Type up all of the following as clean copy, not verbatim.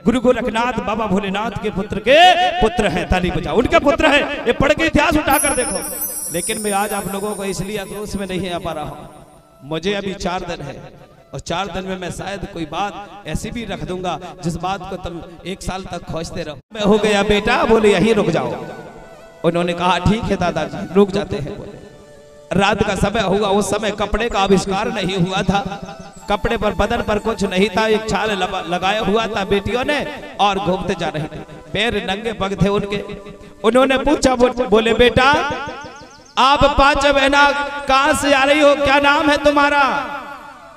गुरु गोरखनाथ बाबा भोलेनाथ के पुत्र हैं। ताली बजाओ, उनके पुत्र हैं। ये पढ़ के इतिहास उठाकर देखो। लेकिन मैं आज आप लोगों को इसलिए आक्रोश में नहीं आ पा रहा हूं, मुझे अभी 4 दिन है और 4 दिन में मैं शायद कोई बात ऐसी भी रख दूंगा जिस बात को तुम 1 साल तक खोजते रहो। मैं हो गया बेटा, बोले यहीं रुक जाओ। उन्होंने कहा ठीक है दादाजी, रुक जाते हैं। बोले रात का समय हुआ, उस समय कपड़े का आविष्कार नहीं हुआ था, कपड़े पर बदन पर कुछ नहीं था, एक छाल लगाया हुआ था बेटियों ने और घूमते जा रहे थे, पैर नंगे पग थे उनके। उन्होंने पूछा, बोले बेटा आप 5 बहना कहां से आ रही हो, क्या नाम है तुम्हारा?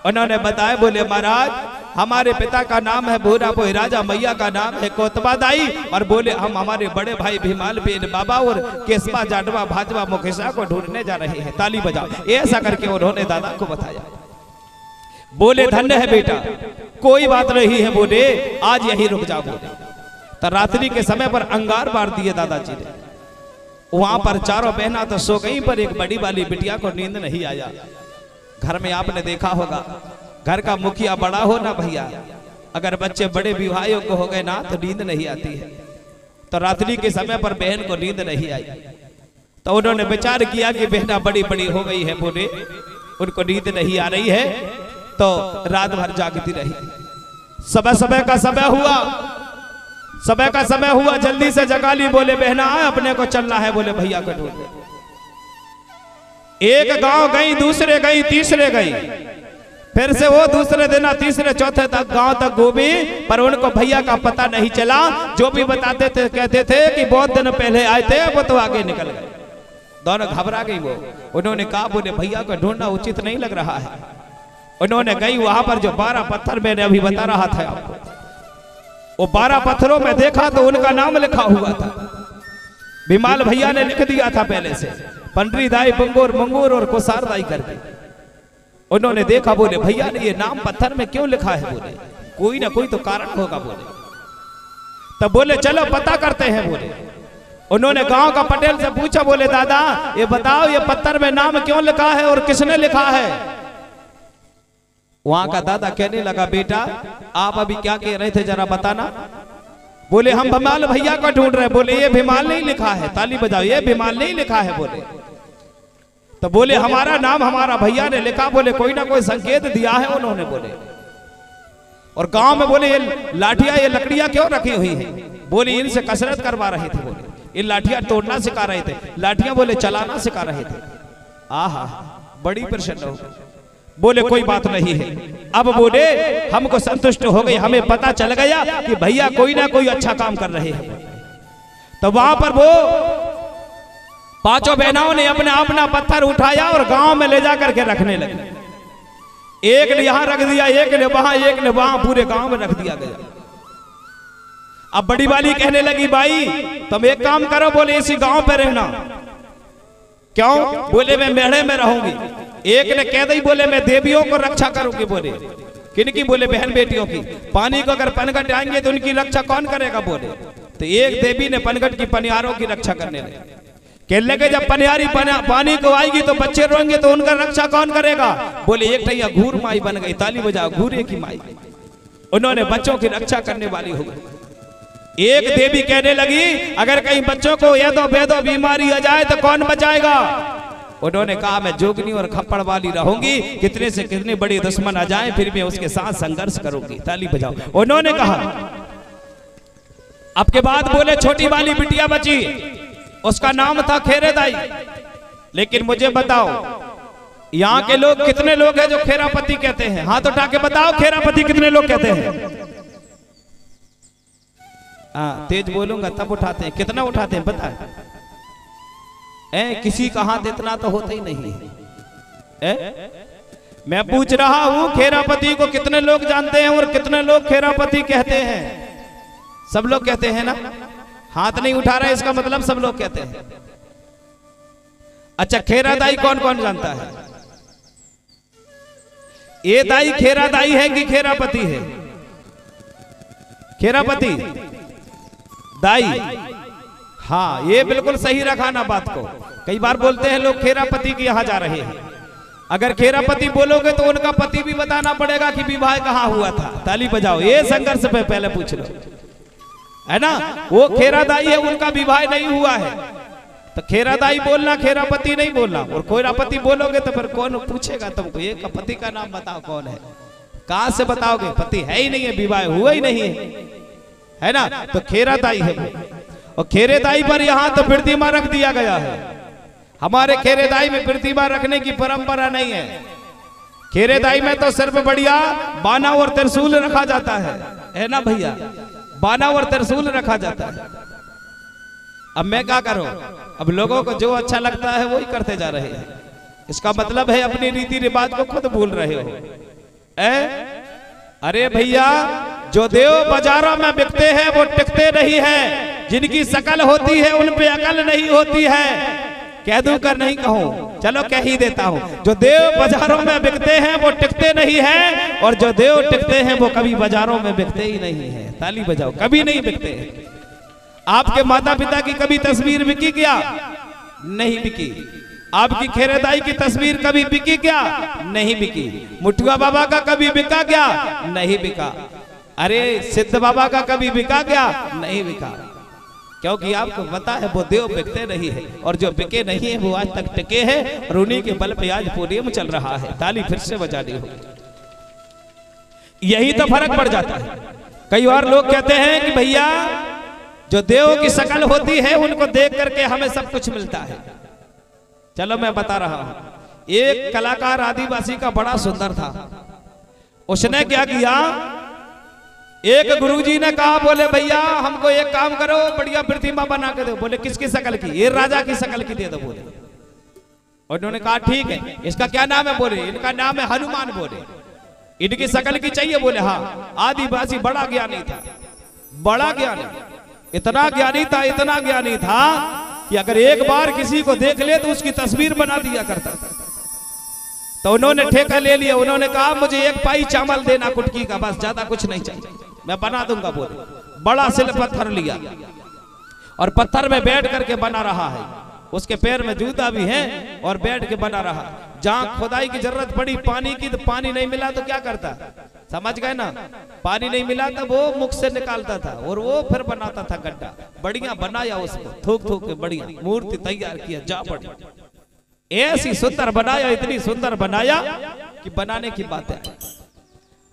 उन्होंने बताया, बोले महाराज हमारे पिता का नाम है भूरा राजा, मैया का नाम है कोतबा दाई, और बोले हम हमारे बड़े भाई भीमाल बेन बाबा और केसवा जाटवा भाजवा मुकेशा को ढूंढने जा रहे हैं। ताली बजाओ। ऐसा करके उन्होंने दादा को बताया। बोले धन्य है बेटा, कोई बात नहीं है, बोले आज यही रुक जाओ। बोले तो रात्रि के समय पर अंगार बार दिए दादाजी ने। वहां पर चारों बहना तो सो गई, पर एक बड़ी वाली बिटिया को नींद नहीं आया। घर में आपने देखा होगा, घर का मुखिया बड़ा हो ना भैया, अगर बच्चे बड़े विवाह योग्य हो गए ना तो नींद नहीं आती है। तो रात्रि के समय पर बहन को नींद नहीं आई, तो उन्होंने विचार किया कि बहना बड़ी बड़ी हो गई है, बोले उनको नींद नहीं आ रही है, तो रात भर जागती रही। समय का समय हुआ, समय का समय हुआ, जल्दी से जगा ली। बोले बहना अपने को चलना है, बोले भैया को ढूंढ। एक गांव गई, दूसरे गई, तीसरे गई, फिर से वो दूसरे दिन तीसरे चौथे तक गांव तक घूमी, पर उनको भैया का पता नहीं चला। जो भी बताते थे कहते थे कि बहुत दिन पहले आए थे, वो तो आगे निकल गए। दोनों घबरा गई वो। उन्होंने कहा, बोले भैया को ढूंढना उचित नहीं लग रहा है। उन्होंने गई वहां पर जो 12 पत्थर मैंने अभी बता रहा था आपको, वो 12 पत्थरों में देखा तो उनका नाम लिखा हुआ था। भीमाल भैया ने लिख दिया था पहले से, पंडरी दाई बंगोर मंगूर और कोसार दाई करके। उन्होंने देखा, बोले भैया ने ये नाम पत्थर में क्यों लिखा है? बोले कोई ना कोई तो कारण होगा। बोले तब बोले चलो पता करते हैं। बोले उन्होंने गांव का पटेल से पूछा, बोले दादा ये बताओ ये पत्थर में नाम क्यों लिखा है और किसने लिखा है? वहां का दादा कहने लगा, बेटा आप अभी क्या कह रहे थे जरा बताना। बोले हम भीमाल भैया को ढूंढ रहे। बोले ये भीमाल नहीं लिखा है। ताली बजाओ, ये भीमाल नहीं लिखा है। बोले तो बोले हमारा नाम हमारा भैया ने लिखा। बोले कोई ना कोई संकेत दिया है उन्होंने। बोले और गांव में बोले ये लाठियां ये लकड़ियां क्यों रखी हुई हैं? बोले इनसे कसरत करवा रहे थे। बोले ये लाठियां तोड़ना सिखा रहे थे, लाठियां बोले चलाना सिखा रहे थे। आहा बड़ी प्रसन्न हो। बोले कोई बात नहीं है। अब बोले हमको संतुष्ट हो गई, हमें पता चल गया कि भैया कोई ना कोई अच्छा काम कर रहे हैं। तो वहां पर वो 5 बहनों ने अपना अपना पत्थर उठाया और गांव में ले जाकर के रखने लगे। एक ने यहां रख दिया, एक ने वहां, एक ने वहां, पूरे गांव में रख दिया गया। अब बड़ी वाली कहने लगी, भाई तुम एक काम करो, बोले इसी गांव पे रहना। क्यों? बोले मैं मेढ़े में रहूंगी। एक ने कह दी, बोले मैं देवियों को रक्षा करूंगी। बोले किनकी? बोले बहन बेटियों की। पानी को अगर पनघट आएंगे तो उनकी रक्षा कौन करेगा? बोले तो एक देवी ने पनघट की पनिहारों की रक्षा करने लगे। कहने लगे जब पनिहारी पानी को आएगी तो बच्चे रोएंगे तो उनका रक्षा कौन करेगा? बोले एक टैया घूर माई बन गई। ताली बजाओ, घूरे की माई। उन्होंने बच्चों की रक्षा करने वाली हो गई। एक देवी कहने लगी अगर कहीं बच्चों को यदो भेदो बीमारी आ जाए तो कौन बचाएगा? उन्होंने कहा मैं जोगनी और खप्पड़ वाली रहूंगी, कितने से कितने बड़े दुश्मन आ जाए फिर मैं उसके साथ संघर्ष करूंगी। ताली बजाओ। उन्होंने कहा अब के बाद बोले छोटी वाली बिटिया बची, उसका नाम था खेरेदाई। लेकिन मुझे बताओ यहाँ के लोग कितने लोग हैं जो खेरापति कहते हैं? हाथ उठा के बताओ खेरापति कितने लोग कहते हैं? तेज बोलूंगा तब उठाते हैं। कितना उठाते हैं पता है? किसी का हाथ इतना तो होता ही नहीं है। मैं पूछ रहा हूं खेरापति को कितने लोग जानते हैं और कितने लोग खेरापति कहते हैं? सब लोग कहते हैं ना? हाथ नहीं उठा रहे इसका मतलब सब लोग कहते हैं। अच्छा खेरादाई कौन कौन जानता है? ये दाई खेरादाई है कि खेरापति है? खेरापति दाई। हाँ ये बिल्कुल सही रखा ना बात को। कई बार बोलते हैं लोग खेरापति के यहां जा रहे हैं। अगर खेरापति बोलोगे तो उनका पति भी बताना पड़ेगा कि विवाह कहां हुआ था। ताली बजाओ। ये संघर्ष पे पहले पूछ लो। है ना। वो खेरादाई है, उनका विवाह नहीं हुआ है, तो खेरादाई बोलना, खेरापति नहीं बोलना। और खेरापति बोलोगे तो फिर कौन पूछेगा तुमको, ये पति का नाम बताओ कौन है, कहां से बताओगे, पति है ही नहीं है, विवाह हुआ ही नहीं है ना। तो खेरादाई है वो। और खेरेदाई पर यहाँ तो प्रतिमा रख दिया गया है। हमारे खेरेदाई में प्रतिमा रखने की परंपरा नहीं है। खेरेदाई में तो सिर्फ बढ़िया बाना और त्रिशूल रखा जाता है ना भैया, बाना और त्रिशूल रखा जाता है। अब मैं क्या करूं, अब लोगों को जो अच्छा लगता है वो ही करते जा रहे हैं। इसका मतलब है अपनी रीति रिवाज को खुद भूल रहे हो। अरे भैया, जो देव बाजारों में बिकते हैं वो टिकते नहीं है, जिनकी शकल होती है उन पे अकल नहीं होती है। कह दूं कर नहीं कहूं, चलो कह ही देता हूं। जो देव बाजारों में बिकते हैं वो टिकते नहीं है, और जो देव टिकते हैं वो कभी बाजारों में बिकते ही नहीं है। ताली बजाओ, कभी नहीं बिकते हैं। आपके माता पिता की कभी तस्वीर बिकी क्या? नहीं बिकी। आपकी खेरेदाई की तस्वीर कभी बिकी क्या? नहीं बिकी। मुठुआ बाबा का कभी बिका क्या? नहीं बिका। अरे सिद्ध बाबा का कभी बिका क्या? नहीं बिका। क्योंकि आपको पता है वो देव बिकते नहीं है, और जो बिके नहीं है वो आज तक टिके हैं, और उन्हीं के बल पे आज पूरे में चल रहा है। ताली फिर से बजानी हो, यही तो फर्क पड़ जाता है। कई बार लोग कहते हैं कि भैया जो देव की शकल होती है उनको देख करके हमें सब कुछ मिलता है। चलो मैं बता रहा हूं। एक कलाकार आदिवासी का बड़ा सुंदर था। उसने क्या किया, एक गुरुजी ने कहा, बोले भैया हमको एक काम करो, बढ़िया प्रतिमा बना के दो। बोले किसकी शकल की? ये राजा की शकल की दे दो। बोले, और उन्होंने कहा ठीक है। इसका क्या नाम है? बोले इनका नाम है हनुमान। बोले इनकी शकल की चाहिए? बोले हाँ। आदिवासी बड़ा ज्ञानी था, बड़ा ज्ञानी, इतना ज्ञानी था, इतना ज्ञानी था कि अगर एक बार किसी को देख ले तो उसकी तस्वीर बना दिया करता था। तो उन्होंने ठेका ले लिया। उन्होंने कहा मुझे एक पाई चावल देना कुटकी का, बस, ज्यादा कुछ नहीं चाहिए, मैं बना दूंगा। बोले बड़ा सिल पत्थर लिया, और पत्थर में बैठ करके बना रहा है। उसके पैर में जूता भी है, और बैठ के बना रहा। जहां खुदाई की जरूरत पड़ी पानी की, तो पानी नहीं मिला तो क्या करता, समझ गए ना। पानी नहीं मिला तो वो मुख से निकालता था, और वो फिर बनाता था गड्ढा। बढ़िया बनाया उसको, थूक थूक के बढ़िया मूर्ति तैयार किया। जा पड़ी, ऐसी सुंदर बनाया, इतनी सुंदर बनाया कि बनाने की बात है।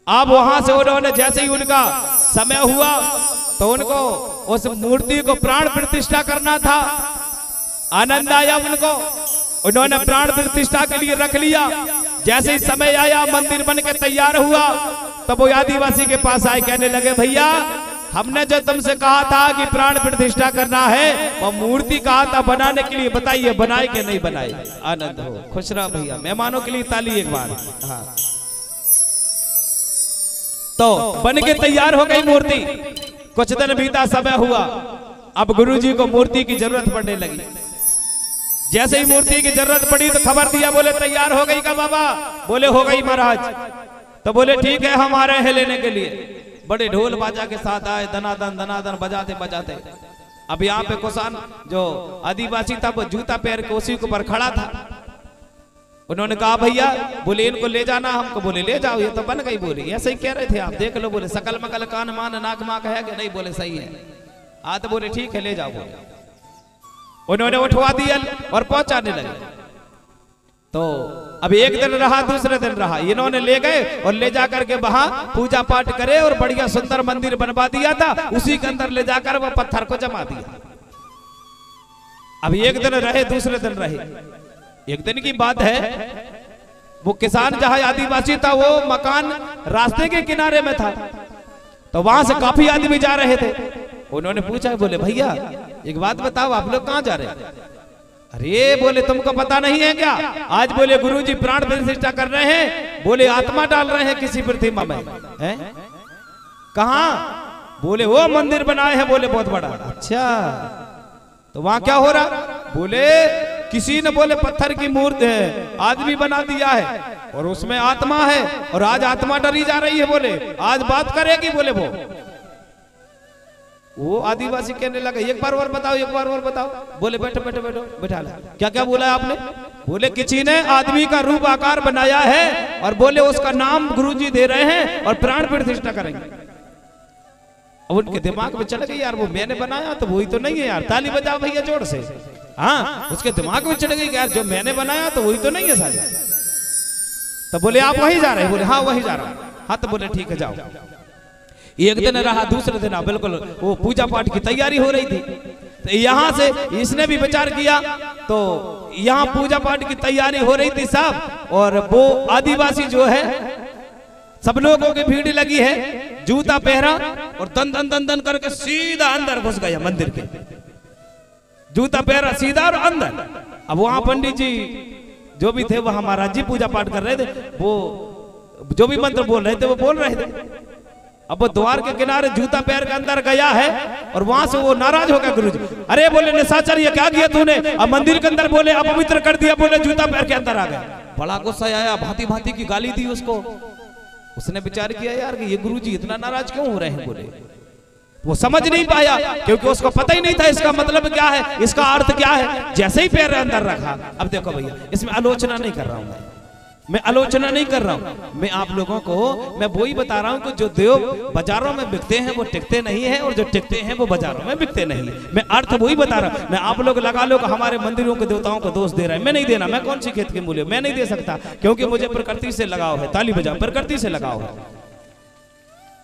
अब वहां से उन्होंने जैसे ही उनका समय हुआ तो उनको उस मूर्ति को प्राण प्रतिष्ठा करना था। आनंद आया उनको, उन्होंने प्राण प्रतिष्ठा के लिए रख लिया। जैसे ही समय आया, मंदिर बन के तैयार हुआ, तब वो आदिवासी के पास आए, कहने लगे भैया हमने जो तुमसे कहा था कि प्राण प्रतिष्ठा करना है, वो मूर्ति कहा था बनाने के लिए, बताइए बनाए कि नहीं बनाए? आनंद हो, खुश रहो भैया। मेहमानों के लिए ताली एक बार। हाँ, तो बन के तैयार हो गई मूर्ति। कुछ दिन बीता, समय हुआ, अब गुरुजी को मूर्ति की जरूरत पड़ने लगी। जैसे ही मूर्ति की जरूरत पड़ी तो खबर दिया, बोले तैयार हो गई का बाबा? बोले हो गई महाराज। तो बोले ठीक है, हम आ रहे हैं लेने के लिए। बड़े ढोल बाजा के साथ आए, दनादन बजाते बजाते। अब यहाँ पे कुसान जो आदिवासी था वो जूता पैर के उसी के ऊपर खड़ा था। उन्होंने कहा भैया, बोले इनको ले जाना हमको। बोले ले जाओ, ये तो बन गई। बोले ऐसे ही कह रहे थे आप, देख लो। बोले सकल मकल कान मान नाक माक है कि नहीं? बोले सही है। तो बोले ठीक है ले जाओ। बोले उन्होंने उठवा दिया और पहुंचाने लगे। तो अब एक दिन रहा, दूसरे दिन रहा, इन्होंने ले गए और ले जाकर के वहां पूजा पाठ करे और बढ़िया सुंदर मंदिर बनवा दिया था। उसी के अंदर ले जाकर वो पत्थर को जमा दिया। अब एक दिन रहे, दूसरे दिन रहे। एक दिन की बात है, वो किसान जहां आदिवासी था वो मकान रास्ते के किनारे में था। तो वहां से काफी आदमी जा रहे थे। उन्होंने पूछा, बोले भैया एक बात बताओ, आप लोग कहाँ जा रहे हैं? अरे बोले तुमको पता नहीं है क्या? आज बोले गुरुजी प्राण प्रतिष्ठा कर रहे हैं। बोले आत्मा डाल रहे हैं किसी प्रतिमा में। है कहाँ? बोले वो मंदिर बनाए हैं। बोले बहुत बड़ा। अच्छा, तो वहां क्या हो रहा? बोले किसी ने बोले पत्थर की मूर्ति है, आदमी बना दिया है, और उसमें आत्मा है, और आज आत्मा डरी जा रही है। बोले आज बात करेगी। बोले वो आदिवासी कहने लगा, एक बार और बताओ, एक बार और बताओ। बोले बैठो बैठो बैठो, बैठा ला। क्या क्या बोला है आपने? बोले किसी ने आदमी का रूप आकार बनाया है, और बोले उसका नाम गुरुजी दे रहे हैं और प्राण प्रतिष्ठा करेंगे। अब उनके दिमाग में चल गई यार वो मैंने बनाया तो वही तो नहीं है यार, ताली बजाओ भैया जोर से। हाँ, उसके दिमाग में चल गई यार जो मैंने बनाया तो वही तो नहीं है सारी। तो बोले आप वही जा रहे हैं? बोले हाँ वही जा रहा हूँ। हाँ तो बोले ठीक है जाओ। एक दिन रहा, दूसरे दिन बिल्कुल वो पूजा पाठ की तैयारी हो रही थी। तो यहाँ से इसने भी विचार किया, तो यहाँ पूजा पाठ की तैयारी हो रही थी साहब, और वो आदिवासी जो है सब लोगों की भीड़ लगी है, जूता पहरा और दन दन दन दन करके सीधा अंदर घुस गया मंदिर के। जूता पहरा सीधा और अंदर। अब वहां पंडित जी जो भी थे वहां महाराज जी पूजा पाठ कर रहे थे, वो जो भी मंत्र बोल रहे थे वो बोल रहे थे। अब वो द्वार के किनारे जूता पैर के अंदर गया है और वहां से वो नाराज हो गया गुरुजी। अरे बोले निशाचर ये क्या किया तूने? अब मंदिर के अंदर बोले अपवित्र कर दिया, बोले जूता पैर के अंदर आ गया। बड़ा गुस्सा आया, भांति भांति की गाली दी उसको। उसने विचार किया यार कि ये गुरुजी इतना नाराज क्यों हो रहे हैं। बोले वो समझ नहीं पाया क्योंकि उसको पता ही नहीं था इसका मतलब क्या है, इसका अर्थ क्या है। जैसे ही पैर अंदर रखा, अब देखो भैया इसमें आलोचना नहीं कर रहा हूं मैं आलोचना नहीं कर रहा हूं, मैं आप लोगों को मैं वही बता रहा हूं कि जो देव बाजारों में बिकते हैं वो टिकते नहीं है, और जो टिकते हैं वो बाजारों में बिकते नहीं है। मैं अर्थ वही बता रहा हूं। मैं आप लोग लगा लो कि हमारे मंदिरों के देवताओं को दोष दे रहा है, मैं नहीं देना। मैं कौन सी खेत के मूल्य मैं नहीं दे सकता, क्योंकि मुझे प्रकृति से लगाव है। ताली बजाओ, प्रकृति से लगाव है।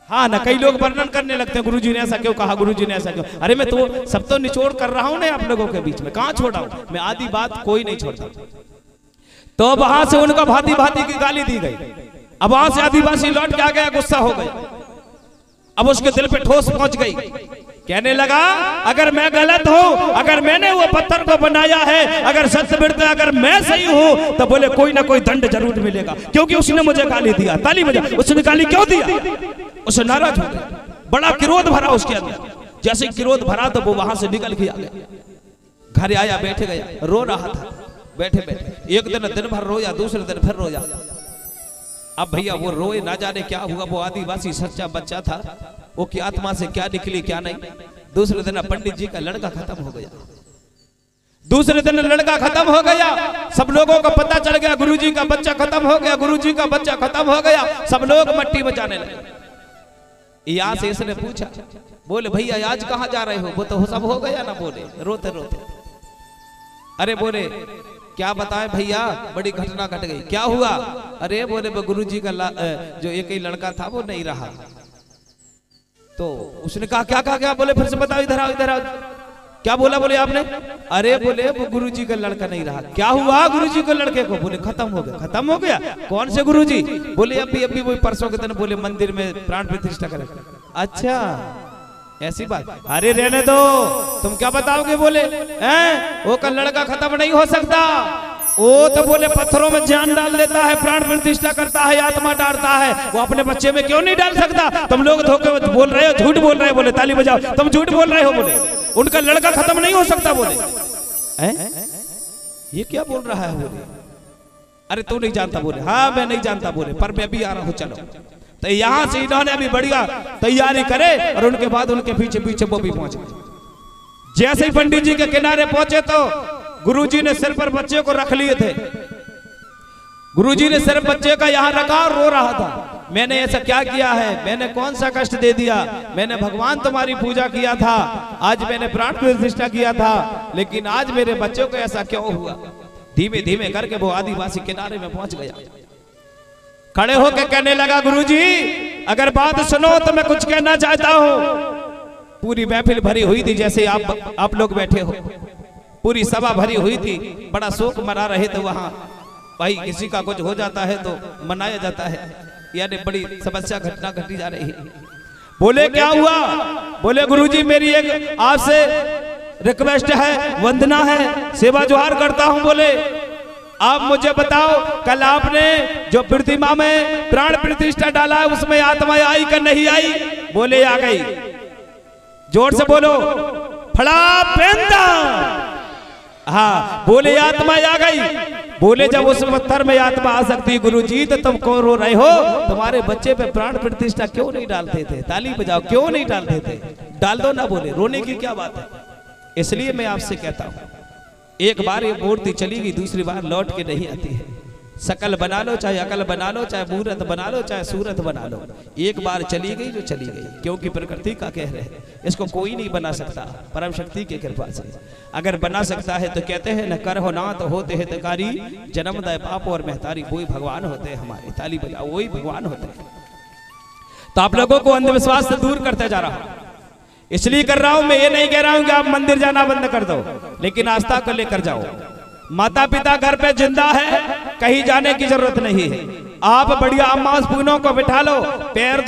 हाँ ना, कई लोग वर्णन करने लगते हैं गुरुजी ने ऐसा क्यों कहा, गुरुजी ने ऐसा क्यों। अरे मैं तो सब तो निचोड़ कर रहा हूं ना आप लोगों के बीच में, कहां छोड़ा हूं मैं? आधी बात कोई नहीं छोड़ता। तो वहां से उनका भांति भांति की गाली दी गई। अब वहां से आदिवासी लौट के आ गया, गुस्सा हो गया। अब उसके दिल पे ठोस पहुंच गई, कहने लगा अगर मैं गलत हूं, अगर मैंने वो पत्थर को बनाया है, अगर सत्य बिरता अगर मैं सही हूं, तो बोले कोई ना कोई दंड जरूर मिलेगा, क्योंकि उसने मुझे गाली दिया। ताली बजा। उसने गाली क्यों दिया? उसे नाराज हो गया, बड़ा क्रोध भरा उसके अंदर। जैसे क्रोध भरा तो वो वहां से निकल के आ गया, घर आया, बैठ गया, रो रहा था बैठे बैठे। एक दिन भर रोया, दूसरे दिन फिर रोया। अब भैया वो रोए, ना जाने क्या हुआ। वो आदिवासी सच्चा बच्चा था, वो की आत्मा से क्या निकली क्या नहीं। दूसरे दिन पंडित जी का लड़का खत्म हो गया। दूसरे दिन लड़का खत्म हो गया, सब लोगों को पता चल गया गुरुजी का बच्चा खत्म हो गया, गुरुजी का बच्चा खत्म हो गया। सब लोग मट्टी बजाने लगे। यहाँ से इसने पूछा, बोले भैया आज कहाँ जा रहे हो? वो तो सब हो गया ना। बोले रोते रोते, अरे बोले क्या बताएं भैया, बड़ी घटना घट गई। क्या हुआ? अरे बोले गुरुजी का जो एक ही लड़का था वो नहीं रहा। तो उसने कहा क्या कहा क्या? बोले फिर से बताओ, इधर आओ इधर आओ। क्या बोला? बोले आपने? अरे बोले वो गुरुजी का लड़का नहीं रहा। क्या हुआ गुरुजी के लड़के को? बोले खत्म हो गया। खत्म हो गया? कौन से गुरुजी? बोले अभी वही परसों के दिन बोले मंदिर में प्राण प्रतिष्ठा करें। अच्छा ऐसी बात? अरे रहने दो, तुम क्या बताओगे? बोले हैं वो का लड़का खत्म नहीं हो सकता, वो तो बोले पत्थरों में जान डाल देता है, प्राण प्रतिष्ठा करता है, आत्मा डालता है, वो अपने बच्चे में क्यों नहीं डाल सकता? तुम लोग धोखे बोल रहे हो, झूठ बोल रहे हो। बोले ताली बजाओ, तुम झूठ बोल रहे हो। बोले उनका लड़का खत्म नहीं हो सकता। बोले ये क्या बोल रहा है? बोले अरे तू नहीं जानता। बोले हाँ मैं नहीं जानता। बोले पर मैं भी आ रहा हूँ, चलो। तो यहां से इन्होंने अभी बढ़िया तैयारी करे और उनके बाद उनके पीछे पीछे वो भी पहुंच गए। जैसे ही पंडित जी के किनारे पहुंचे तो गुरुजी ने सिर पर बच्चे को रख लिए थे। गुरुजी ने सिर बच्चे का यहां रखा और रो रहा था, मैंने ऐसा क्या किया है? मैंने कौन सा कष्ट दे दिया? मैंने भगवान तुम्हारी पूजा किया था, आज मैंने प्राण प्रतिष्ठा किया था, लेकिन आज मेरे बच्चों को ऐसा क्यों हुआ? धीमे धीमे करके वो आदिवासी किनारे में पहुंच गया। खड़े होकर कहने लगा गुरुजी अगर बात सुनो तो मैं कुछ कहना चाहता हूं। पूरी महफिल भरी हुई थी, जैसे आप लोग बैठे हो, पूरी सभा भरी हुई थी, बड़ा शोक मना रहे थे वहां। भाई किसी का कुछ हो जाता है तो मनाया जाता है, यानी बड़ी समस्या घटना घटी जा रही है। बोले क्या हुआ? बोले गुरुजी मेरी एक आपसे रिक्वेस्ट है, वंदना है, सेवा जोहार करता हूं। बोले आप मुझे बताओ कल आपने जो प्रतिमा में प्राण प्रतिष्ठा डाला है उसमें आत्मा आई कि नहीं आई? बोले आ गई। जोर से बोलो, फड़ा पेंदा। हाँ बोले आत्मा आ गई। बोले जब उस पत्थर में आत्मा आ सकती है गुरुजी तो तुम क्यों रो रहे हो? तुम्हारे बच्चे पे प्राण प्रतिष्ठा क्यों नहीं डालते थे? ताली बजाओ, क्यों नहीं डालते थे? डाल दो ना। बोले रोने की क्या बात है? इसलिए मैं आपसे कहता हूं एक बार ये मूर्ति चली गई, दूसरी बार लौट के नहीं आती है। शकल बना लो, चाहे अकल बना लो, चाहे मूरत बना लो, चाहे सूरत बना लो, एक बार चली गई जो चली गई, क्योंकि प्रकृति का कहर है, इसको कोई नहीं बना सकता परम शक्ति की कृपा से। अगर बना सकता है तो कहते हैं न कर हो ना तो होते हितकारी, जन्मदाय पाप और महतारी, वही भगवान होते हैं हमारे। ताली बजाओ, वही भगवान होते हैं। तो आप लोगों को अंधविश्वास से दूर करते जा रहा हूं, इसलिए कर रहा हूं। मैं ये नहीं कह रहा हूं कि आप मंदिर जाना बंद कर दो, लेकिन आस्था को लेकर जाओ। माता पिता घर पे जिंदा है, कहीं जाने की जरूरत नहीं है। आप बढ़िया अम्मा पूनों को बिठा लो, पैर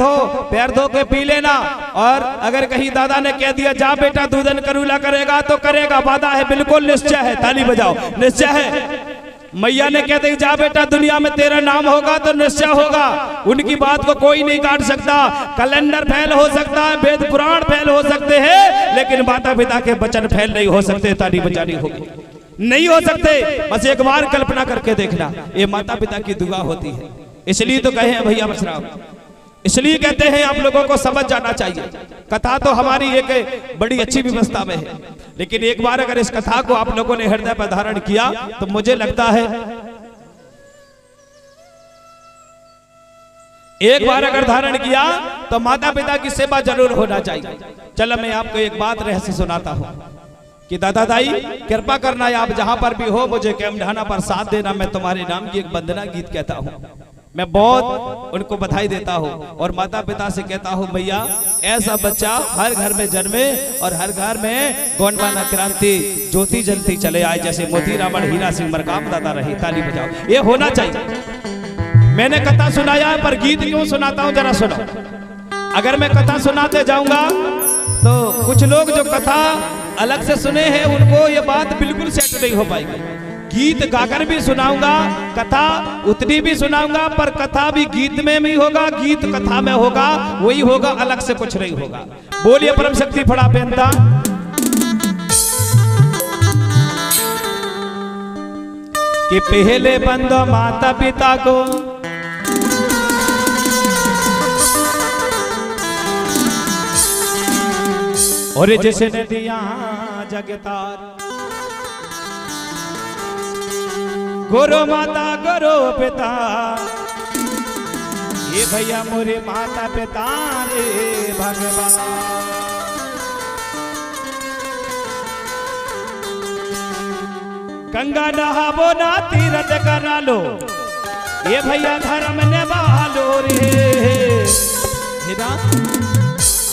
धो के पी लेना। और अगर कहीं दादा ने कह दिया जा बेटा दूधन करूला करेगा तो करेगा, वादा है, बिल्कुल निश्चय है। ताली बजाओ, निश्चय है। मैया ने कहते जा बेटा दुनिया में तेरा नाम होगा तो निश्चय होगा। उनकी बात को कोई नहीं काट सकता। कैलेंडर फेल हो सकता है, वेद पुराण फेल हो सकते हैं, लेकिन माता पिता के वचन फेल नहीं हो सकते। ताली बजानी होगी, नहीं हो सकते। बस एक बार कल्पना करके देखना, ये माता पिता की दुआ होती है। इसलिए तो कहे भैया बसराम, इसलिए कहते हैं आप लोगों को समझ जाना चाहिए। कथा तो हमारी एक बड़ी अच्छी व्यवस्था में है, लेकिन एक बार अगर इस कथा को आप लोगों ने हृदय पर धारण किया तो मुझे लगता है एक बार अगर धारण किया तो माता पिता की सेवा जरूर होना चाहिए। चलो मैं आपको एक बात रहस्य सुनाता हूं कि दादा दाई कृपा करना, आप जहां पर भी हो मुझे कैमढाना पर साथ देना। मैं तुम्हारे नाम की एक वंदना गीत कहता हूं। मैं बहुत उनको बधाई देता हूं और माता पिता से कहता हूं भैया ऐसा बच्चा हर घर में जन्मे और हर घर में गोंडवाना क्रांति ज्योति जलती चले आए, जैसे मोती रावण हीरा सिंह मरकाम दाता रही। ताली बजाओ, ये होना चाहिए। मैंने कथा सुनाया पर गीत क्यों सुनाता हूं जरा सुनो। अगर मैं कथा सुनाते जाऊंगा तो कुछ लोग जो कथा अलग से सुने हैं उनको ये बात बिल्कुल सेट नहीं हो पाएगी। गीत गाकर भी सुनाऊंगा, कथा उतनी भी सुनाऊंगा, पर कथा भी गीत में भी होगा, गीत कथा में होगा, वही होगा, अलग से कुछ नहीं होगा। बोलिए परम शक्ति फड़ा पहनता। कि पहले बंदो माता पिता को और जिसने दिया जगतार, गुरु माता गुरु पिता, ये भैया मोरे माता पिता रे भगवान। गंगा नहावो ना तीरथ करा लो, ये भैया धर्म निभा लो रे।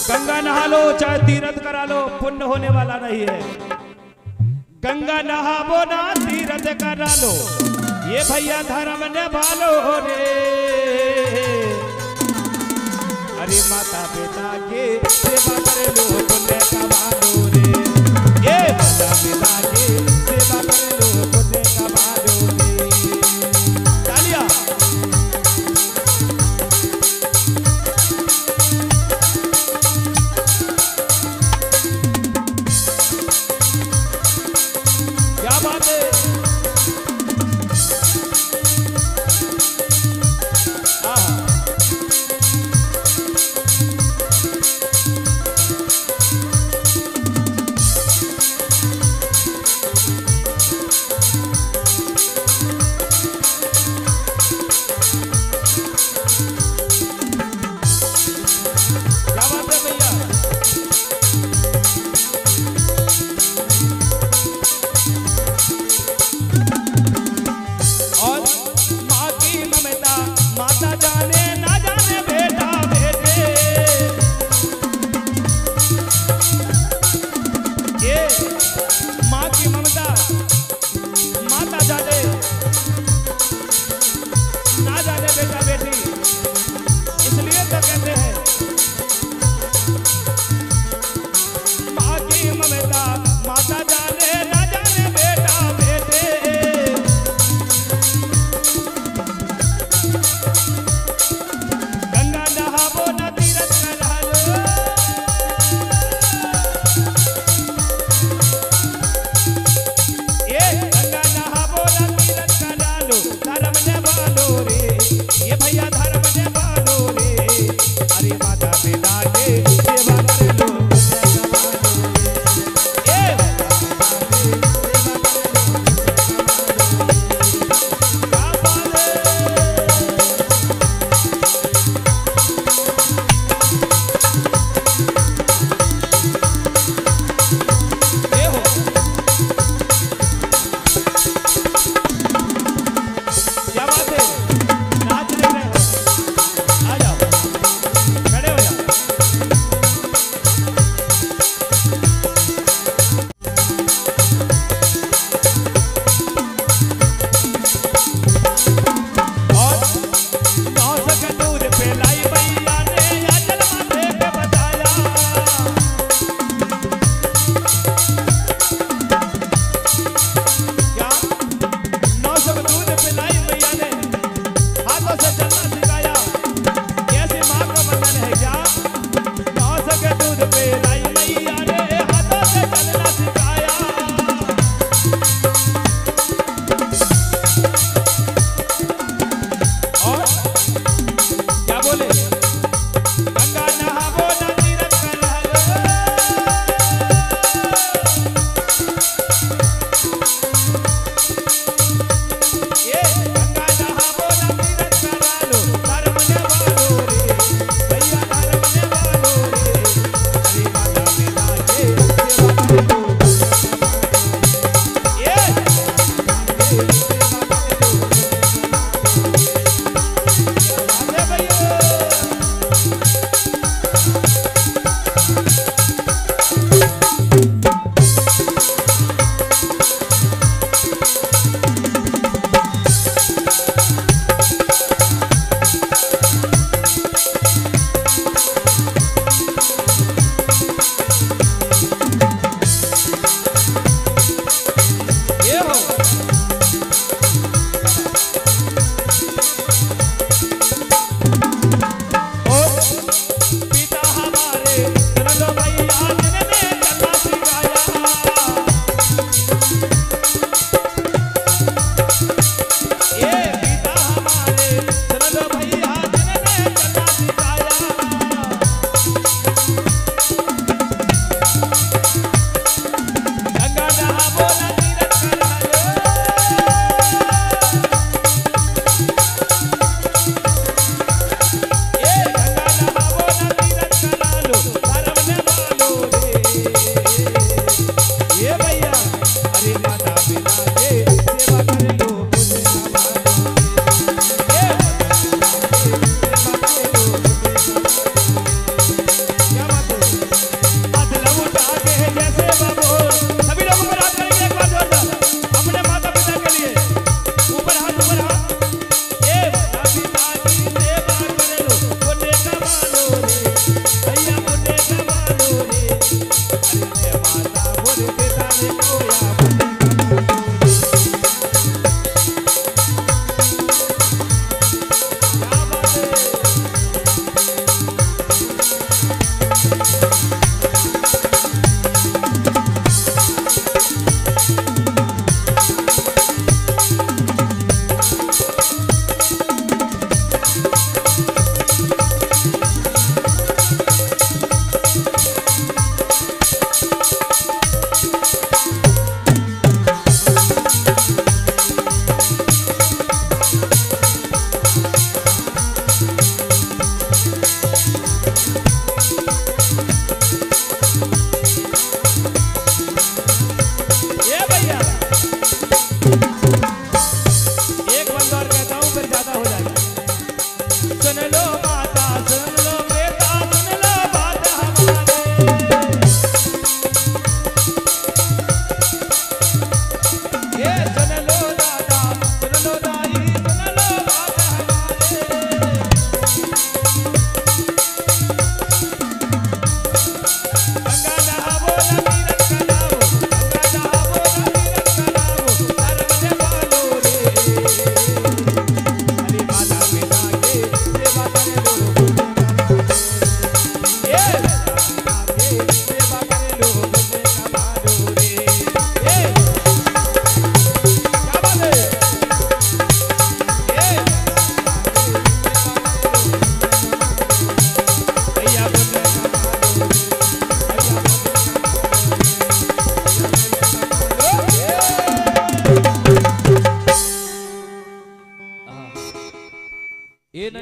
गंगा नहा लो चाहे तीरथ करा लो, पुण्य होने वाला नहीं है। गंगा नहावो ना तीरथ करा लो, ये भैया धर्म निभा लो रे। अरे माता पिता के सेवा कर लो, पुण्य कमा लो रे। ये माता पिता के सेवा कर लो, पुण्य कमा लो रे। तालियां। क्या बात है।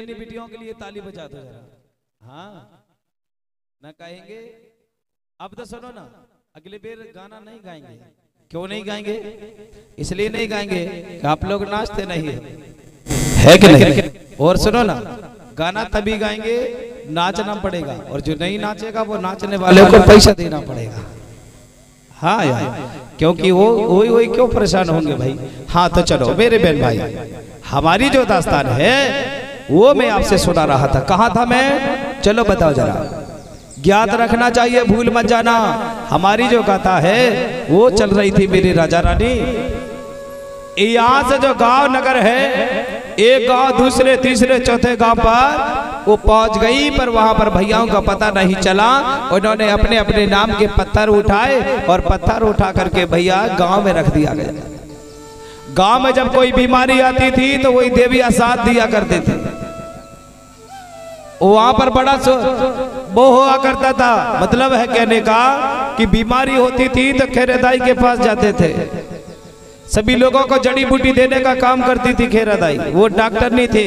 नन्ही बिटियों के लिए ताली बजा दो जरा। हाँ ना कहेंगे। अब तो सुनो ना, अगले बार गाना नहीं गाएंगे। क्यों नहीं गाएंगे? इसलिए नहीं गाएंगे कि आप लोग नाचते नहीं है कि नहीं। और सुनो ना, गाना तभी गाएंगे नाचना पड़ेगा, और जो नहीं नाचेगा वो नाचने वाले को पैसा देना पड़ेगा। हाँ यार, क्योंकि वो वही क्यों परेशान होंगे भाई। हाँ तो चलो मेरे बहन भाई, हमारी जो दास्तान है वो मैं आपसे सुना रहा था। कहाँ था मैं? चलो बताओ जरा, ज्ञात रखना चाहिए, भूल मत जाना। हमारी जो गाथा है वो चल रही थी मेरी राजा रानी। यहाँ से जो गांव नगर है, एक गांव दूसरे तीसरे चौथे गांव पर वो पहुंच गई, पर वहां पर भैयाओं का पता नहीं चला। उन्होंने अपने अपने नाम के पत्थर उठाए और पत्थर उठा करके भैया गांव में रख दिया गया। गांव में जब कोई बीमारी आती थी तो वही देवियां साथ दिया करते थे। वहां पर बड़ा वो हुआ करता था। मतलब है कहने का कि बीमारी होती थी तो खेरेदाई के पास जाते थे। सभी लोगों को जड़ी बूटी देने का काम करती थी खेरादाई। वो डॉक्टर नहीं थे,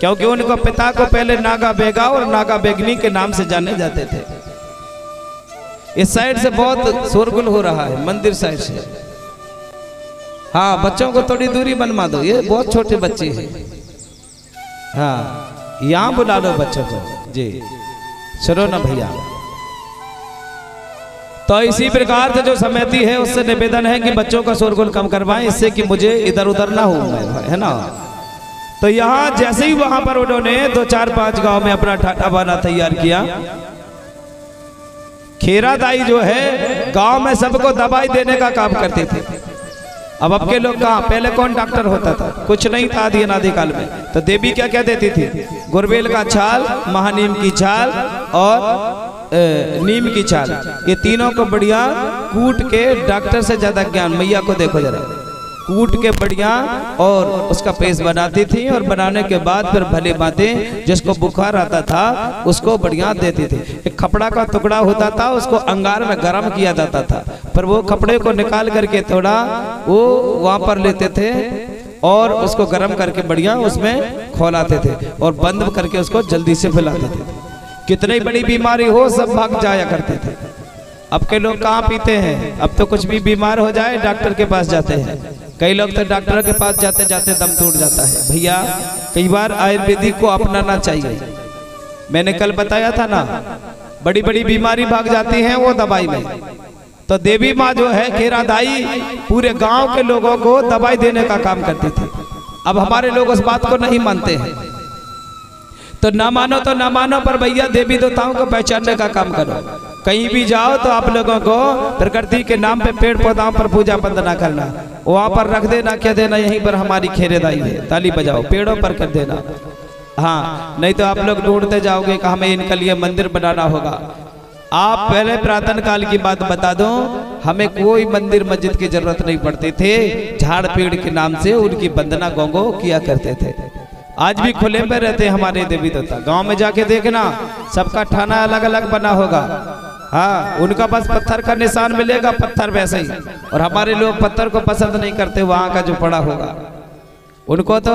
क्योंकि उनको पिता को पहले नागा बेगा और नागा बेगनी के नाम से जाने जाते थे। इस साइड से बहुत शोरगुल हो रहा है, मंदिर साइड से। हाँ, बच्चों को थोड़ी दूरी बनवा दो, ये बहुत छोटे बच्चे हैं। हाँ, यहाँ बुला लो बच्चों को जी। सुनो ना भैया, तो इसी प्रकार से जो समिति है उससे निवेदन है कि बच्चों का शोरगुल कम करवाएं, इससे कि मुझे इधर उधर ना हो, है ना। तो यहाँ जैसे ही वहां पर उन्होंने 2 4 5 गांव में अपना ठाठा बाना तैयार किया। खेरादाई जो है गांव में सबको दवाई देने का काम करते थे। अब के लोग कहाँ, पहले कौन डॉक्टर होता था? कुछ नहीं था आदि अनादि काल में। तो देवी क्या क्या देती थी? गुरबेल का छाल, महानीम की छाल और नीम की छाल, ये तीनों को बढ़िया कूट के, डॉक्टर से ज्यादा ज्ञान मैया को देखो जरा, कूट के बढ़िया और उसका पेस्ट बनाती थी। और बनाने के बाद फिर भले बातें, जिसको बुखार आता था उसको बढ़िया देती थी। एक कपड़ा का टुकड़ा होता था, उसको अंगार में गर्म किया जाता था, पर वो कपड़े को निकाल करके थोड़ा वो वहां पर लेते थे और उसको गर्म करके बढ़िया उसमें खोलाते थे और बंद करके उसको जल्दी से फैलाते थे। कितनी बड़ी बीमारी हो सब भाग जाया करते थे। अब के लोग कहाँ पीते हैं? अब तो कुछ भी बीमार हो जाए डॉक्टर के पास जाते हैं। कई लोग तो डॉक्टर के पास जाते जाते दम टूट जाता है। भैया कई बार आयुर्वेदिक को अपनाना चाहिए। मैंने कल बताया था ना, बड़ी बड़ी बीमारी भाग जाती है वो दवाई में। तो देवी माँ जो है खेरादाई पूरे गांव के लोगों को दवाई देने का काम करती थी। अब हमारे लोग उस बात को नहीं मानते हैं, तो ना मानो तो ना मानो, पर भैया देवी देवताओं को पहचानने का काम करो। कहीं भी जाओ तो आप लोगों को प्रकृति के नाम पे पेड़ पौधों पर पूजा वंदना करना, वहां पर रख देना, क्या देना, यहीं पर हमारी खेरेदाई है, ताली बजाओ, पेड़ों पर कर देना। हाँ, नहीं तो आप लोग ढूंढते जाओगे कि हमें इनके लिए मंदिर बनाना होगा। आप पहले प्रातन काल की बात बता दो, हमें कोई मंदिर मस्जिद की जरूरत नहीं पड़ती थे। झाड़ पेड़ के नाम से उनकी वंदना गौगो किया करते थे। आज भी खुले में रहते हैं हमारे देवी देवता। गांव में जाके देखना, सबका ठाना अलग अलग बना होगा। हाँ, उनका बस पत्थर का निशान मिलेगा, पत्थर वैसे ही। और हमारे लोग पत्थर को पसंद नहीं करते, वहां का जो पड़ा होगा। उनको तो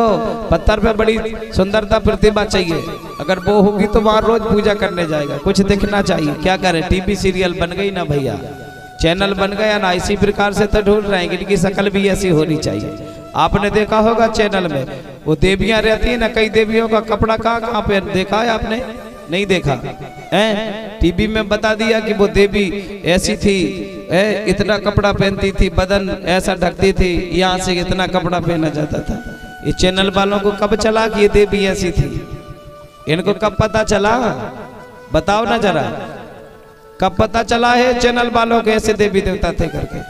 पत्थर पे बड़ी सुंदरता प्रतिभा चाहिए, अगर वो होगी तो वहां रोज पूजा करने जाएगा। कुछ दिखना चाहिए, क्या करें, टीवी सीरियल बन गई ना भैया, चैनल बन गया ना, इसी प्रकार से तो ढूंढ रहे हैं कि इनकी शक्ल भी ऐसी होनी चाहिए। आपने देखा होगा चैनल में वो देवियां रहती है ना, कई देवियों का कपड़ा कहाँ कहाँ पे देखा है आपने? नहीं देखा है? टीवी में बता दिया कि वो देवी ऐसी थी, इतना कपड़ा पहनती थी, बदन ऐसा ढकती थी, यहाँ से इतना कपड़ा पहना जाता था। ये चैनल वालों को कब चला कि ये देवी ऐसी थी? इनको कब पता चला? बताओ ना जरा, कब पता चला है चैनल वालों के ऐसे देवी देवता थे करके?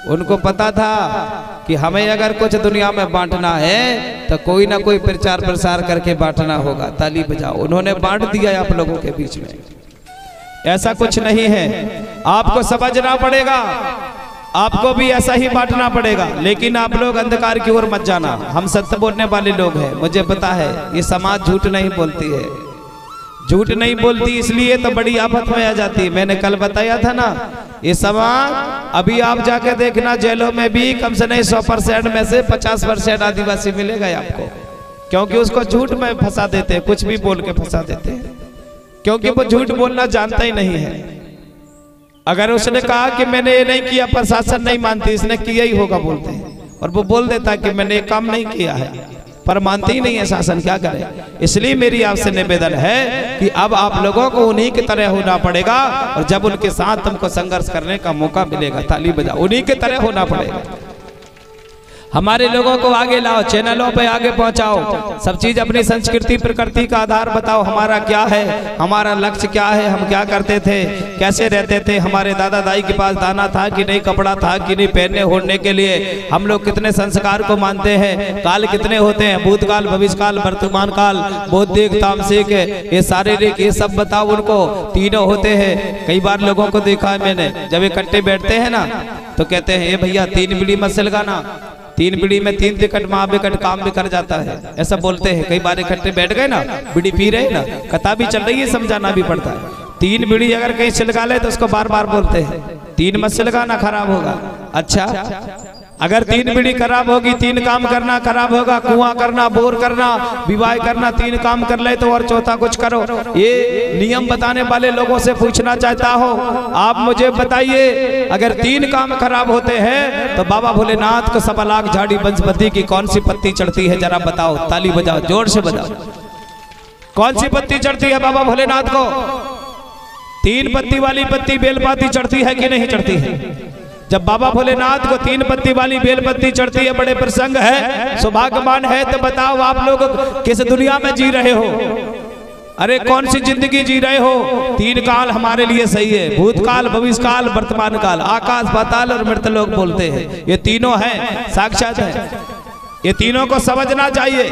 उनको पता था कि हमें अगर कुछ दुनिया में बांटना है तो कोई ना कोई प्रचार प्रसार करके बांटना होगा। ताली बजाओ, उन्होंने बांट दिया आप लोगों के बीच में। ऐसा कुछ नहीं है, आपको समझना पड़ेगा, आपको भी ऐसा ही बांटना पड़ेगा। लेकिन आप लोग अंधकार की ओर मत जाना, हम सत्य बोलने वाले लोग हैं, मुझे पता है। ये समाज झूठ नहीं बोलती है, झूठ नहीं बोलती, इसलिए तो बड़ी आफत में आ जाती है। मैंने कल बताया था ना, ये समाज अभी आप जाके देखना, जेलों में भी कम से नहीं 100% में से 50% आदिवासी मिलेगा आपको। क्योंकि उसको झूठ में फंसा देते हैं, कुछ भी बोल के फंसा देते हैं, क्योंकि वो झूठ बोलना जानता ही नहीं है। अगर उसने कहा कि मैंने ये नहीं किया, प्रशासन नहीं मानती, इसने किया ही होगा बोलते हैं, और वो बोल देता है कि मैंने ये काम नहीं किया है, पर मानती ही नहीं है शासन, क्या करे। इसलिए मेरी आपसे निवेदन है कि अब आप लोगों को उन्हीं की तरह होना पड़ेगा, और जब उनके साथ तुमको संघर्ष करने का मौका मिलेगा, ताली बजाओ, उन्हीं की तरह होना पड़ेगा। हमारे लोगों को आगे लाओ, चैनलों पे आगे पहुंचाओ, सब चीज अपनी संस्कृति प्रकृति का आधार बताओ, हमारा क्या है, हमारा लक्ष्य क्या है, हम क्या करते थे, कैसे रहते थे, हमारे दादा दाई के पास दाना था कि नहीं, कपड़ा था कि नहीं पहनने ओढ़ने के लिए, हम लोग कितने संस्कार को मानते हैं, काल कितने होते हैं, भूतकाल, भविष्यकाल, वर्तमान काल, बौद्धिक, तामसिक, ये शारीरिक, ये सब बताओ उनको, तीनों होते हैं। कई बार लोगों को देखा है मैंने, जब इकट्ठे बैठते हैं ना तो कहते हैं ये भैया 3 बीड़ी मत सिलगाना, 3 बीड़ी में 3 टिकट महाविकट काम भी कर जाता है, ऐसा बोलते हैं। कई बार इकट्ठे बैठ गए ना, बीड़ी पी रहे ना, कथा भी चल रही है, समझाना भी पड़ता है। 3 बीड़ी अगर कहीं सिलगा ले तो उसको बार बार बोलते हैं 3 मत सिलगाना, खराब होगा। अच्छा, अगर 3 बीड़ी खराब होगी, 3 काम करना खराब होगा, कुआं करना, बोर करना, विवाह करना, 3 काम कर ले तो और चौथा कुछ करो। ये नियम बताने वाले लोगों से पूछना चाहता हूँ, आप मुझे बताइए, अगर 3 काम खराब होते हैं तो बाबा भोलेनाथ को 1.25 लाख झाड़ी वनस्पति की कौन सी पत्ती चढ़ती है, जरा बताओ, ताली बजाओ, जोर से बजाओ, कौन सी पत्ती चढ़ती है बाबा भोलेनाथ को? 3 पत्ती वाली पत्ती बेलपाती चढ़ती है कि नहीं चढ़ती है? जब बाबा भोलेनाथ को 3 पत्ती वाली बेलपत्ती चढ़ती है, बड़े प्रसंग है, सौभाग्यवान है। तो बताओ आप लोग किस दुनिया में जी रहे हो? अरे कौन सी जिंदगी जी रहे हो? 3 काल हमारे लिए सही है, भूतकाल, भविष्यकाल, वर्तमान काल, आकाश, पाताल और मृतलोक बोलते हैं। ये तीनों हैं, साक्षात है, ये तीनों को समझना चाहिए।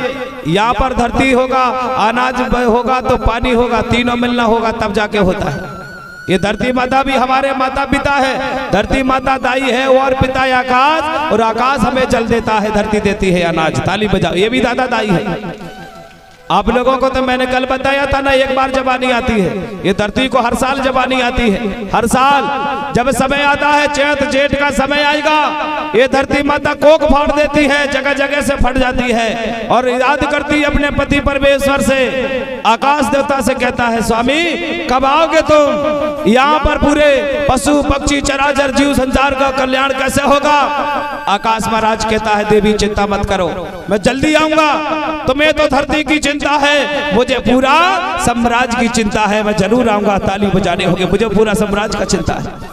यहाँ पर धरती होगा, अनाज होगा तो पानी होगा, तीनों मिलना होगा तब जाके होता है। ये धरती माता भी हमारे माता पिता है, धरती माता दाई है और पिता आकाश, और आकाश हमें जल देता है, धरती देती है अनाज, ताली बजाओ, ये भी दादा दाई है। आप लोगों को तो मैंने कल बताया था ना, एक बार जवानी आती है, ये धरती को हर साल जवानी आती है, हर साल जब समय आता है, चैत जेठ का समय आएगा, ये धरती माता कोक फाड़ देती है, जगह जगह से फट जाती है, और याद करती है अपने पति परमेश्वर से, आकाश देवता से कहता है, स्वामी कब आओगे तुम? यहाँ पर पूरे पशु पक्षी चराचर जीव संसार का कल्याण कैसे होगा? आकाश महाराज कहता है, देवी चिंता मत करो, मैं जल्दी आऊंगा, तुम्हें तो धरती की चिंता है, मुझे पूरा साम्राज्य की चिंता है, मैं जरूर आऊंगा, ताली बजाने होंगे, मुझे पूरा साम्राज्य का चिंता है।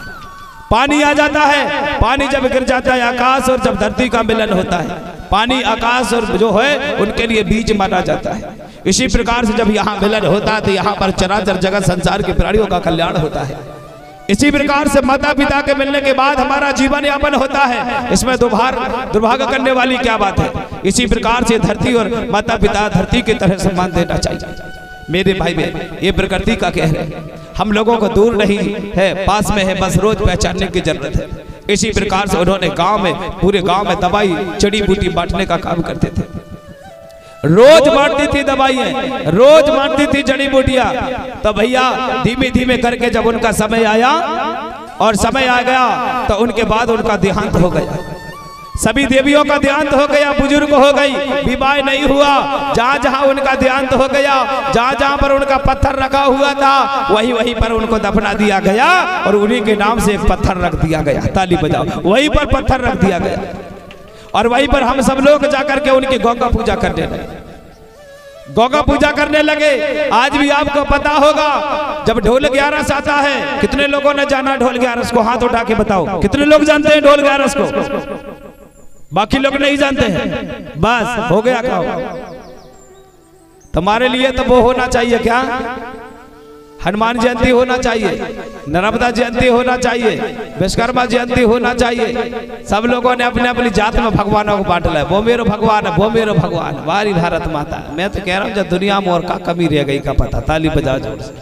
पानी आ जाता है, पानी जब गिर जाता है, आकाश और जब धरती का मिलन होता है, पानी आकाश और जो है उनके लिए बीज माना जाता है। इसी प्रकार से जब यहाँ मिलन होता है तो यहाँ पर चराचर जगत संसार के प्राणियों का कल्याण होता है। इसी प्रकार से माता पिता के मिलने के बाद हमारा जीवन यापन होता है, इसमें दुर्भाग्य करने वाली क्या बात है? इसी प्रकार से धरती और माता पिता धरती की तरह सम्मान देना चाहिए। मेरे भाई बहन, ये प्रकृति का कहर है, हम लोगों को दूर नहीं है, पास में है, बस रोज पहचानने की जरूरत है। इसी प्रकार से उन्होंने गांव में, पूरे गांव में दवाई जड़ी बूटी बांटने का काम करते थे, रोज बांटती थी दवाइयाँ, रोज बांटती थी जड़ी बूटियां। तो भैया धीमे धीमे करके जब उनका समय आया और समय आ गया तो उनके बाद उनका देहांत हो गया, सभी देवियों का देहांत हो गया, बुजुर्ग हो गई, विवाह नहीं हुआ। जहाँ जहाँ उनका देहांत हो गया, जहाँ जहाँ पर उनका पत्थर रखा हुआ था, वहीं वहीं पर उनको दफना दिया गया और उन्हीं के नाम से एक पत्थर रख दिया गया, ताली बजाओ, वहीं पर पत्थर रख दिया गया। और वहीं पर हम सब लोग जाकर के उनकी गंगा पूजा करने लगे, गंगा पूजा करने लगे। आज भी आपको पता होगा जब ढोल 11 आता है, कितने लोगों ने जाना ढोल 11 को? हाथ उठा के बताओ, कितने लोग जानते हैं ढोल 11 को? बाकी लोग नहीं जानते हैं, बस हो गया काम। तुम्हारे लिए तो वो होना चाहिए, क्या? हनुमान जयंती होना चाहिए, नर्मदा जयंती होना चाहिए, विश्वकर्मा जयंती होना चाहिए। सब लोगों ने अपने अपनी जात में भगवानों को बांट लिया, वो मेरो भगवान है, वो मेरो भगवान, वारी भारत माता। मैं तो कह रहा हूँ जब दुनिया में और का कमी रह गई का पता, ताली बजा जोर से।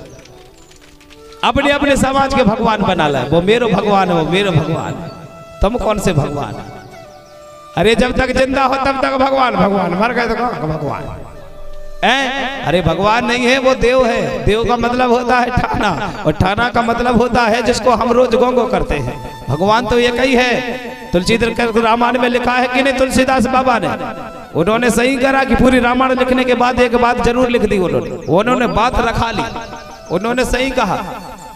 अपने अपने समाज के भगवान बना ला, वो मेरो भगवान है, वो मेरो भगवान है। तुम कौन से भगवान? अरे जब तक जिंदा हो तब तक भगवान भगवान, मर गए तो कहाँ भगवान? अरे भगवान नहीं है, वो देव है। देव का मतलब होता है ठाना, और ठाना का मतलब होता है जिसको हम रोज गोंगो करते हैं। भगवान तो एक ही है। तुलसीदास रामायण में लिखा है कि नहीं, तुलसीदास बाबा ने, उन्होंने सही करा कि पूरी रामायण लिखने के बाद एक बात जरूर लिख दी उन्होंने बात रखा ली। उन्होंने सही कहा,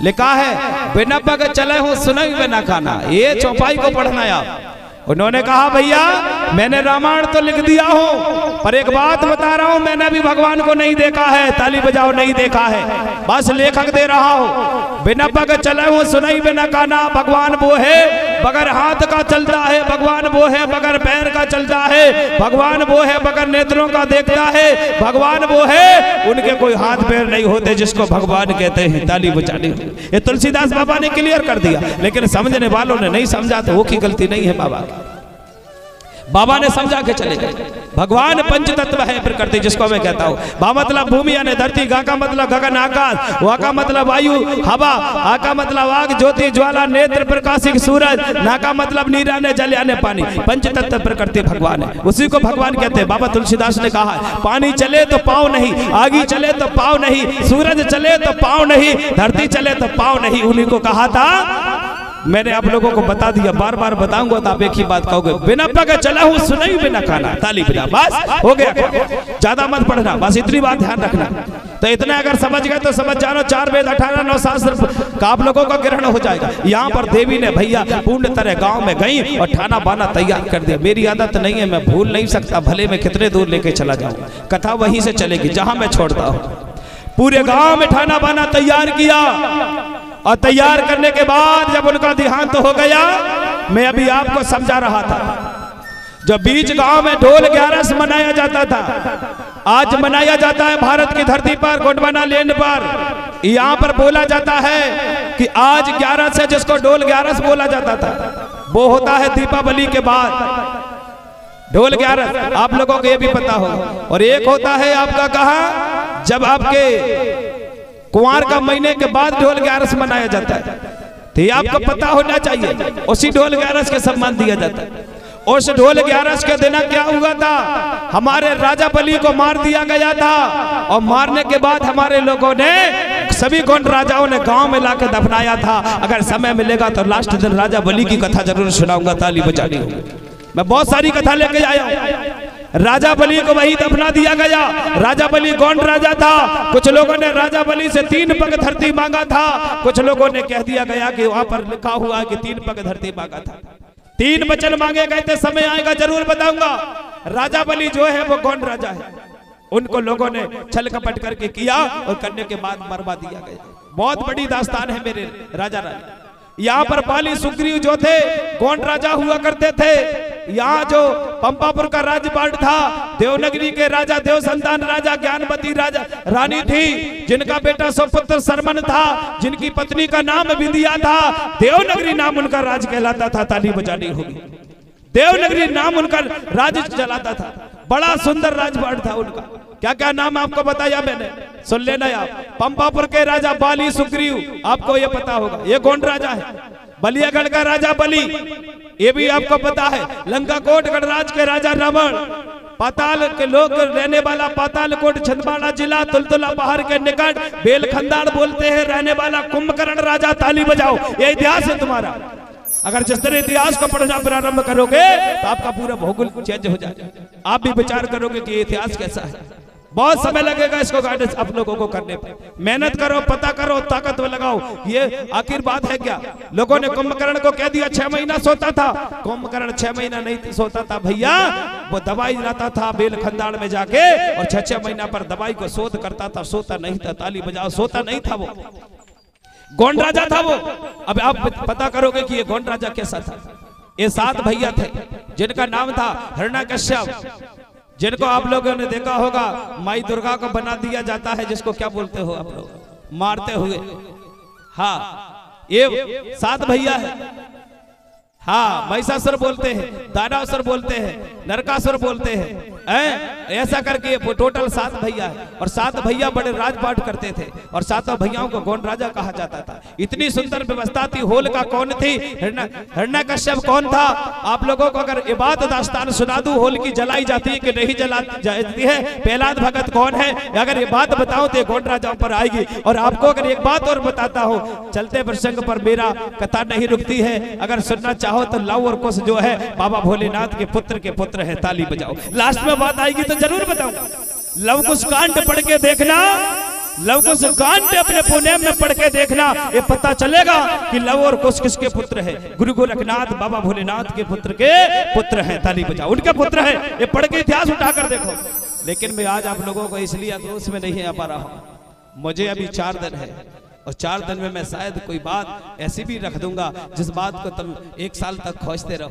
लिखा है बिना पग चले हूं सुनई बिना खाना, ये चौपाई को पढ़ना आप। उन्होंने कहा भैया मैंने रामायण तो लिख दिया हूं, पर एक बात बता रहा हूं, मैंने भी भगवान को नहीं देखा है, ताली बजाओ, नहीं देखा है, बस लेखक दे रहा हूं। बिना पग चले हूं सुनई बिना काना, भगवान वो है बगैर हाथ का चलता है, भगवान वो है बगैर पैर का चलता है, भगवान वो है बगैर नेत्रों का देखता है, भगवान वो है उनके कोई हाथ पैर नहीं होते जिसको भगवान कहते हैं, ताली बजाने। ये तुलसीदास बाबा ने क्लियर कर दिया, लेकिन समझने वालों ने नहीं समझा, तो वो की गलती नहीं है बाबा की। बाबा ने समझा के चले गए। भगवान पंच तत्व है प्रकृति, जिसको मैं कहता हूँ। भा मतलब भूमि यानी धरती, गा का मतलब गगन आकाश, वा का मतलब वायु हवा, आ का मतलब आग ज्योति ज्वाला नेत्र प्रकाशिक सूरज, ना का मतलब नीर यानी जल यानी पानी। पंच तत्व प्रकृति भगवान है, उसी को भगवान कहते हैं। बाबा तुलसीदास ने कहा पानी चले तो पाँव नहीं, आगी चले तो पाँव नहीं, सूरज चले तो पाँव नहीं, धरती चले तो पाँव नहीं, उन्हीं को कहा था। मैंने आप लोगों को बता दिया, बार बार बताऊंगा तो आप एक ही बात कहोगे, बिना पग चला हूं सुनई बिना खाना, ताली बजा, बस हो गया, ज्यादा मत पढ़ना, बस इतनी बात ध्यान रखना। तो इतना अगर समझ गए तो समझ जानो 4 वेद 18 9 शास्त्र का आप लोगों का ग्रहण हो जाएगा। यहाँ पर देवी ने भैया पूर्ण तरह गांव में गई और ठाना बाना तैयार कर दिया। मेरी आदत नहीं है, मैं भूल नहीं सकता, भले मैं कितने दूर लेके चला जाऊं, कथा वहीं से चलेगी जहां मैं छोड़ता हूँ। पूरे गांव में ठाना बाना तैयार किया, और तैयार करने के बाद जब उनका देहांत हो गया, मैं अभी आपको समझा रहा था, जो बीच गांव में ढोल 11 मनाया जाता था, आज मनाया जाता है भारत की धरती पर गोंडवाना लैंड पर। यहाँ पर बोला जाता है कि आज 11 से जिसको ढोल 11 बोला जाता था, वो होता है दीपावली के बाद ढोल 11, आप लोगों को ये भी पता होगा। और एक होता है आपका कहा जब आपके कुंवार का महीने के बाद ढोल 11 मनाया जाता है, तो ये आपको पता होना चाहिए। उसी ढोल 11 के सम्मान दिया जाता है। उस ढोल 11 के दिन क्या हुआ था, हमारे राजा बलि को मार दिया गया था, और मारने के बाद हमारे लोगों ने सभी गोंड राजाओं ने गांव में लाकर दफनाया था। अगर समय मिलेगा तो लास्ट दिन राजा बलि की कथा जरूर सुनाऊंगा, ताली बजानी होगी। मैं बहुत सारी कथा लेके आया हूँ। राजा बलि को वही दफना दिया गया। राजा बलि गोंड राजा था। कुछ लोगों ने राजा बलि से 3 पग धरती मांगा था, कुछ लोगों ने कह दिया गया कि वहां पर लिखा हुआ है कि 3 पग धरती मांगा था। 3 वचन मांगे गए थे, समय आएगा जरूर बताऊंगा। राजा बलि जो है वो गोंड राजा है, उनको लोगों ने छल कपट करके किया और करने के बाद मरवा दिया गया। बहुत बड़ी दास्तान है मेरे राजा रानी। यहाँ पर बाली सुग्रीव जो थे गोंड राजा हुआ करते थे। यहाँ जो पंपापुर का राजपाट था, देवनगरी के राजा देव संतान राजा ज्ञानवती राजा रानी थी, जिनका बेटा सुपुत्र सरमन था, जिनकी पत्नी का नाम विंध्या था। देवनगरी नाम उनका राज कहलाता था, ताली बजानी होगी। देवनगरी नाम उनका राज चलाता था, बड़ा सुंदर राजपाट था उनका। क्या क्या नाम आपको बताया मैंने, सुन लेना आप। पंपापुर के राजा बाली सुग्रीव, आपको ये पता होगा, ये गोंड राजा है। बलियागढ़ का राजा बलि, ये भी आपको पता है। लंका कोट गणराज के राजा रावण, पाताल के लोग रहने वाला पाताल कोट छिंदवाड़ा जिला तुलतुला पहाड़ के निकट बेलखंडार बोलते हैं रहने वाला कुंभकर्ण राजा, ताली बजाओ। ये इतिहास है तुम्हारा। अगर जिस तरह इतिहास को पढ़ना प्रारंभ करोगे तो आपका पूरा भूगोल चेंज हो जाएगा। आप भी विचार करोगे कि इतिहास कैसा है। बहुत समय लगेगा इसको गाइडेंस आप लोगों को करने पर। मेहनत करो, पता करो, ताकत लगाओ। ये आखिर बात है क्या? लोगों ने कुंभकर्ण को कह दिया 6 महीना सोता था। कुंभकर्ण 6 महीना नहीं सोता था भैया, वो दवाई लाता था बेलखंडार में जाके, और 6 महीना पर दवाई को शोध करता था, सोता नहीं था। ताली बजाओ, सोता नहीं था, वो गोंड राजा था वो। अब आप पता करोगे कि ये गोंड राजा कैसा था। ये 7 भैया थे जिनका नाम था हिरण्यकश्यप, जिनको आप लोगों ने देखा होगा माई दुर्गा को बना दिया जाता है, जिसको क्या बोलते हो आप लोग, मारते हुए। हाँ, ये 7 भैया है। हाँ, महिषासुर बोलते हैं, दानवासुर बोलते हैं, नरकासुर बोलते हैं। ऐसा करके टोटल 7 भैया है, और 7 भैया बड़े राजपाट करते थे, और 7 भैयाओं को गोंड राजा कहा जाता था। इतनी सुंदर व्यवस्था थी। होलिका कौन थी, हिरण्यकश्यप कौन था? आप लोगों को अगर ये बात दास्तान सुना दूं, होलिकी जलाई जाती है कि नहीं जाती है, प्रहलाद भगत कौन है, अगर ये बात बताऊं तो गोंड राजाओं पर आएगी। और आपको अगर एक बात और बताता हूं, चलते प्रसंग पर मेरा कथा नहीं रुकती है। अगर सुनना चाहो तो लव और कुश जो है बाबा भोलेनाथ के पुत्र है, ताली बजाओ। लास्ट में में बात आएगी तो जरूर बताऊंगा। लव कुश कांड पढ़ के देखना, लव कुश कांड अपने पुणे में पढ़ के देखना, ये पता चलेगा कि लव और कुश किसके पुत्र है। गुरु गोरखनाथ बाबा भोलेनाथ के पुत्र हैं। ताली बजाओ, उनके पुत्र है। ये पढ़ के इतिहास उठाकर देखो। लेकिन मैं आज आप लोगों को इसलिए आक्रोश में नहीं आ पा रहा हूं, मुझे अभी 4 दिन है और 4 दिन में मैं शायद कोई बात ऐसी भी रख दूंगा जिस बात को तुम 1 साल तक खोजते रहो।